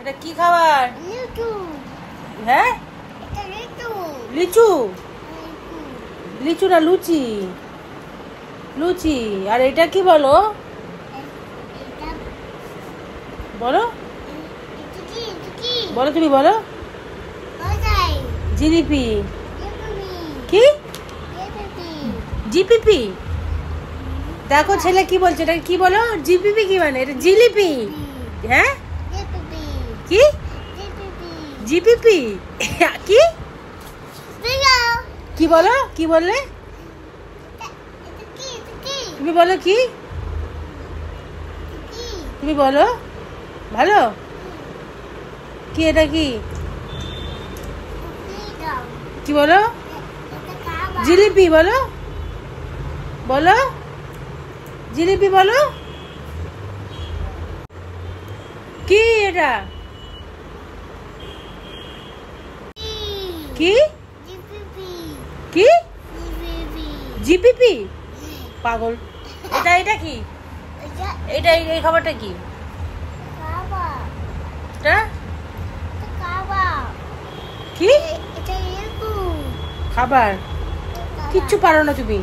এটা কি খাবার? লিচু। হ্যাঁ, এটা লিচু। লিচু। লিচু না লুচি। লুচি। আর এটা কি বলো? এটা বলো এটা কি? এটা কি? বলো, তুমি বলো। কোথায়? জিলিপি। জিলিপি। কি? জিলিপি। জিপিপি? দেখো ছেলে কি বলছে, এটা কি বলো? জিপিপি কি মানে? এটা জিলিপি। হ্যাঁ, জিলিপি। কি? জিলিপি। জিপিপি কি? দেখো। কি বলো? কি বললে? এটা কি? এটা কি? তুমি বলো কি? কি? তুমি বলো ভালো। কি এটা কি? দাও। কি বলো? এটা খাবার। জিলিপি বলো, বলো জিলিপি বলো। কি এটা? কি? জিলিপি। কি? জিলিপি। জিপিপি? পাগল। এটা এটা কি? এটা এটা এই খাবারটা কি? খাবার। এটা এটা খাবার। কি এটা লিচু। খাবার? কিচ্ছু পারো না তুমি।